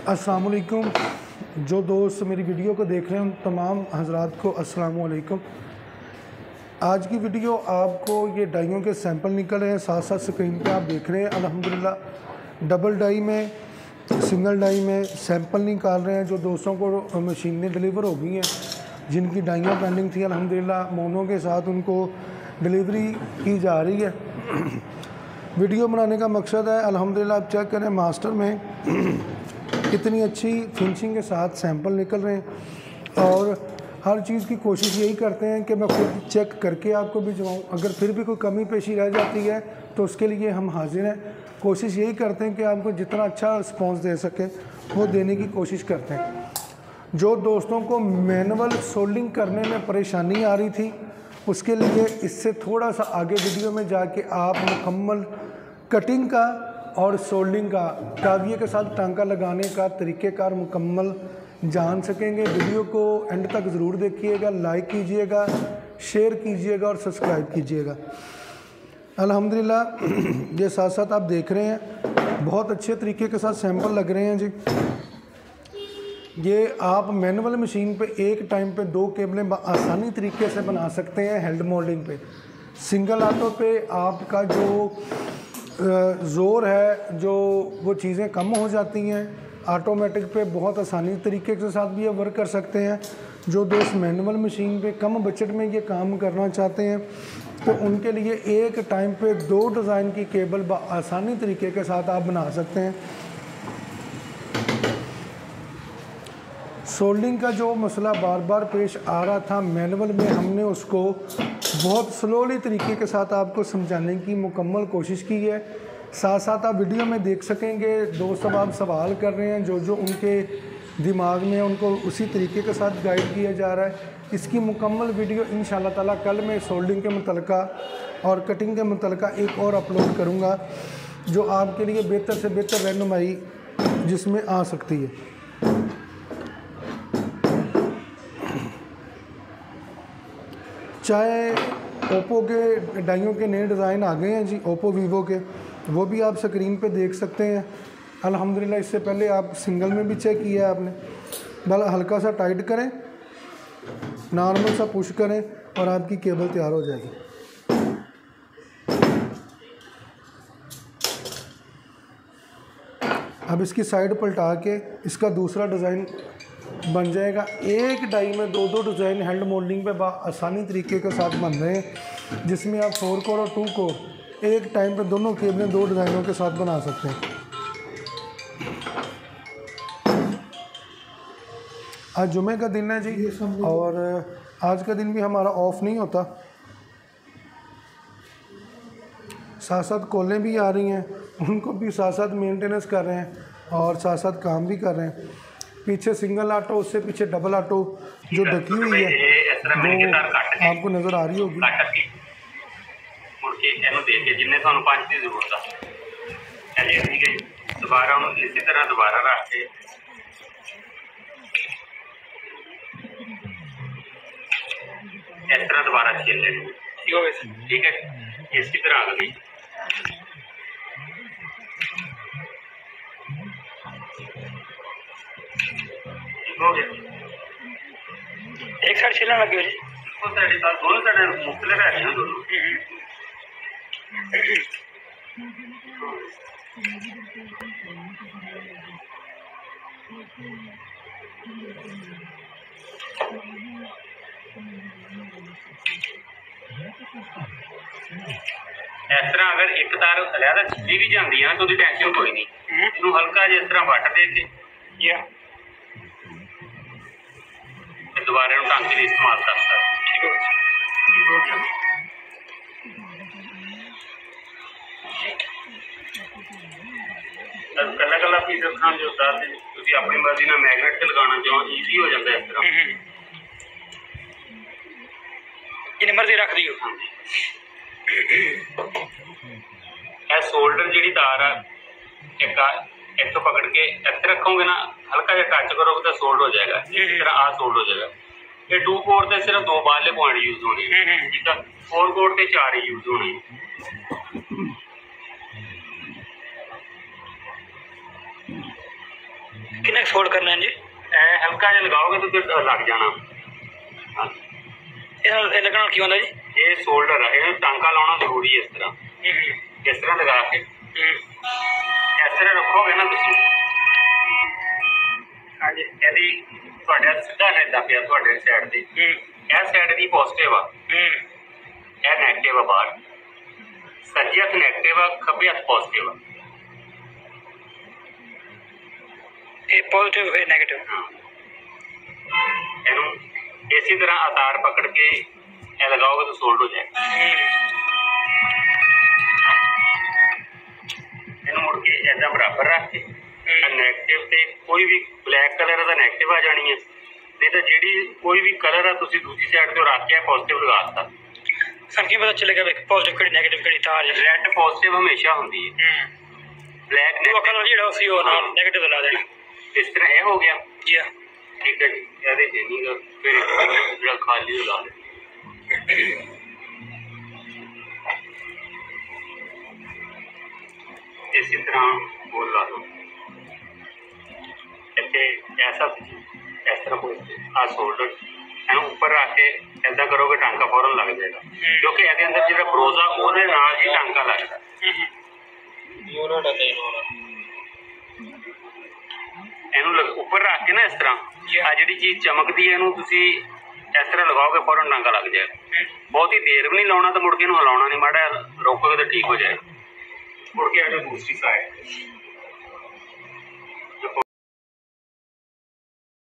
अस्सलाम वालेकुम। जो दोस्त मेरी वीडियो को देख रहे हैं उन तमाम हजरात को अस्सलाम वालेकुम। आज की वीडियो आपको ये डाइयों के सैंपल निकल रहे हैं, साथ साथ स्क्रीन पे आप देख रहे हैं। अल्हम्दुलिल्लाह डबल डाई में, सिंगल डाई में सैंपल निकाल रहे हैं जो दोस्तों को मशीनें डिलीवर हो गई हैं, जिनकी डाइयाँ पेंडिंग थी। अल्हम्दुलिल्लाह मोनों के साथ उनको डिलीवरी की जा रही है। वीडियो बनाने का मकसद है, अल्हम्दुलिल्लाह आप चेक करें मास्टर में कितनी अच्छी फिनिशिंग के साथ सैंपल निकल रहे हैं। और हर चीज़ की कोशिश यही करते हैं कि मैं खुद चेक करके आपको भिजवाऊँ। अगर फिर भी कोई कमी पेशी रह जाती है तो उसके लिए हम हाजिर हैं। कोशिश यही करते हैं कि आपको जितना अच्छा रिस्पॉन्स दे सकें वो देने की कोशिश करते हैं। जो दोस्तों को मैनुअल सोल्डिंग करने में परेशानी आ रही थी, उसके लिए इससे थोड़ा सा आगे वीडियो में जाके आप मुकम्मल कटिंग का और सोल्डिंग का, काविये के साथ टांका लगाने का तरीक़ेकार मुकम्मल जान सकेंगे। वीडियो को एंड तक ज़रूर देखिएगा, लाइक कीजिएगा, शेयर कीजिएगा और सब्सक्राइब कीजिएगा। अल्हम्दुलिल्लाह ये साथ साथ आप देख रहे हैं बहुत अच्छे तरीके के साथ सैंपल लग रहे हैं जी। ये आप मैनुअल मशीन पे एक टाइम पे 2 केबलें आसानी तरीके से बना सकते हैं। हेल्ड मोल्डिंग पे, सिंगल ऑटो पे आपका जो ज़ोर है, जो वो चीज़ें कम हो जाती हैं। ऑटोमेटिक पे बहुत आसानी तरीके के साथ भी ये वर्क कर सकते हैं। जो दोस्त मैनुअल मशीन पे कम बजट में ये काम करना चाहते हैं तो उनके लिए एक टाइम पे 2 डिज़ाइन की केबल आसानी तरीके के साथ आप बना सकते हैं। सोल्डिंग का जो मसला बार बार पेश आ रहा था मैनुअल में, हमने उसको बहुत स्लोली तरीके के साथ आपको समझाने की मुकम्मल कोशिश की है। साथ साथ आप वीडियो में देख सकेंगे दोस्त अब आप सवाल कर रहे हैं, जो जो उनके दिमाग में है उनको उसी तरीके के साथ गाइड किया जा रहा है। इसकी मुकम्मल वीडियो इंशाल्लाह ताला कल मैं सोल्डिंग के मुतलका और कटिंग के मुतलका एक और अपलोड करूँगा, जो आपके लिए बेहतर से बेहतर रहनुमाई जिसमें आ सकती है। चाहे ओप्पो के डाइयों के नए डिज़ाइन आ गए हैं जी, ओप्पो वीवो के, वो भी आप स्क्रीन पे देख सकते हैं। अल्हम्दुलिल्लाह इससे पहले आप सिंगल में भी चेक किया है आपने। बस हल्का सा टाइट करें, नॉर्मल सा पुश करें और आपकी केबल तैयार हो जाएगी। अब इसकी साइड पलटा के इसका दूसरा डिज़ाइन बन जाएगा। एक डाई में 2 डिज़ाइन हेल्ड मोल्डिंग पे आसानी तरीके के साथ बन रहे हैं, जिसमें आप 4 कोर और 2 कोर एक टाइम पे दोनों केबलें 2 डिज़ाइनों के साथ बना सकते हैं। आज जुमे का दिन है जी, और आज का दिन भी हमारा ऑफ नहीं होता। साथ साथ कॉलें भी आ रही हैं, उनको भी साथ साथ मेंटेनेंस कर रहे हैं और साथ साथ काम भी कर रहे हैं। पीछे सिंगल ऑटो, उससे पीछे डबल ऑटो जो ढकी हुई है वो आपको नज़र आ रही होगी। इस तरह दोबारा छील लेनी, ठीक है। इसी तरह आ गई, हो गया। एक साइड छिलने लग गया जी, दोनों साइड मुख्तलिफ है ना दोनों। इस तरह अगर एक तार अलहदा छिली भी जाती है ना तो टेंशन कोई नहीं, इनू हल्का जिस तरह वट दे के दोबारा टांके लिए इस्तेमाल कर सकते। कला कला पीस रखना जो तुम अपनी मर्जी ना मैगनेट से लगाना चाहो, ईजी हो जाता है। इस तरह जिन्हें मर्जी रख दियो। शोल्डर जी तार है इतो पकड़ के इतने रखोगे ना, हल्का जहा टच करोगे तो सोल्ड हो जाएगा। इस तरह आ सोल्ड हो जाएगा। ये 2 कोर से सिर्फ 2 बाहरले पॉइंट यूज होने, ठीक है। 4 कोर से 4 ही यूज होने। कितना फोल्ड करना है जी? हल्का जिहा लगाओगे तो फिर लग जाना। हाँ ये लगना क्यों होता जी? ये शोल्डर है, ये टांका लाना जरूरी है। इस तरह लगा के इस तरह रखोगे ना तुम। हाँ जी। यदि ਤੁਹਾਡੇ ਸਿੱਧਾ ਨੇ ਦੱਬਿਆ ਤੁਹਾਡੇ ਸਾਈਡ ਤੇ ਇਹ ਸਾਈਡ ਦੀ ਪੋਜ਼ਿਟਿਵ ਆ, ਇਹ ਨੈਗੇਟਿਵ ਆ। ਬਾਹਰ ਸੱਜੇ ਹੱਥ ਨੈਗੇਟਿਵ ਆ, ਖੱਬੇ ਹੱਥ ਪੋਜ਼ਿਟਿਵ ਆ। ਇਹ ਪੋਜ਼ਿਟਿਵ ਹੈ ਨੈਗੇਟਿਵ। ਇਹਨੂੰ ਇਸੇ ਤਰ੍ਹਾਂ ਆਧਾਰ ਪਕੜ ਕੇ ਇਹ ਲਗਾਓਗੇ ਤਾਂ ਸੋਲਡ ਹੋ ਜਾਏਗਾ। ਇਹਨੂੰ ਮੁੜ ਕੇ ਏਦਾਂ ਬਰਾਬਰ ਰੱਖ ਕੇ ਨੈਗੇਟਿਵ ਤੇ ਕੋਈ ਵੀ ਬਲੈਕ ਕਲਰ ਦਾ ਨੈਗੇਟਿਵ ਆ ਜਾਣੀ ਹੈ, ਨਹੀਂ ਤਾਂ ਜਿਹੜੀ ਕੋਈ ਵੀ ਕਲਰ ਆ ਤੁਸੀਂ ਦੂਜੀ ਸਾਈਡ ਤੇ ਰੱਖ ਕੇ ਪੋਜ਼ਿਟਿਵ ਲਗਾ ਦਿੱਤਾ। ਸਾਨੂੰ ਕੀ ਪਤਾ ਚੱਲੇਗਾ ਵੀ ਪੋਜ਼ਿਟਿਵ ਕਿਹੜੀ ਨੈਗੇਟਿਵ ਕਿਹੜੀ ਤਾਰ ਹੈ? ਰੈੱਡ ਪੋਜ਼ਿਟਿਵ ਹਮੇਸ਼ਾ ਹੁੰਦੀ ਹੈ, ਬਲੈਕ ਉਹ ਕਲਰ ਜਿਹੜਾ ਸੀ ਉਹ ਨਾਲ ਨੈਗੇਟਿਵ ਲਾ ਦੇਣਾ। ਇਸ ਤਰ੍ਹਾਂ ਇਹ ਹੋ ਗਿਆ ਜੀ ਹਾਂ ਠੀਕ ਹੈ ਜੀ। ਇਹਦੇ ਚ ਨਹੀਂ ਗਾ ਫਿਰ ਜਿਹੜਾ ਖਾਲੀ ਉਹ ਲਾ ਦੇ। ਇਸੇ ਤਰ੍ਹਾਂ ਹੋਰ ਲਾ ਲਓ। ਇੱਥੇ ਐਸਾ ਇਸ ਤਰ੍ਹਾਂ ਕੋਈ ਆ ਸ਼ੋਲਡਰ ਇਹਨੂੰ ਉੱਪਰ ਰੱਖ ਕੇ ਏਦਾਂ ਕਰੋਗੇ ਟਾਂਕਾ ਫੌਰਨ ਲੱਗ ਜਾਏਗਾ, ਕਿਉਂਕਿ ਇਹਦੇ ਅੰਦਰ ਜਿਹੜਾ ਬਰੋਜ਼ਾ ਉਹਦੇ ਨਾਲ ਹੀ ਟਾਂਕਾ ਲੱਗਦਾ। ਇਹਨੂੰ ਉੱਪਰ ਰੱਖ ਕੇ ਨਾ ਇਸ ਤਰ੍ਹਾਂ ਆ ਜਿਹੜੀ ਚੀਜ਼ ਚਮਕਦੀ ਹੈ ਇਹਨੂੰ ਤੁਸੀਂ ਇਸ ਤਰ੍ਹਾਂ ਲਗਾਓਗੇ ਫੌਰਨ ਟਾਂਕਾ ਲੱਗ ਜਾਏਗਾ। ਬਹੁਤੀ ਦੇਰ ਵੀ ਨਹੀਂ ਲਾਉਣਾ ਤਾਂ ਮੁੜ ਕੇ ਇਹਨੂੰ ਹਿਲਾਉਣਾ ਨਹੀਂ, ਮਾੜਾ ਰੋਕੋਗੇ ਤਾਂ ਠੀਕ ਹੋ ਜਾਏਗਾ। ਮੁੜ ਕੇ ਆ ਜਾਓ ਦੂਸਰੀ ਸਾਈਡ।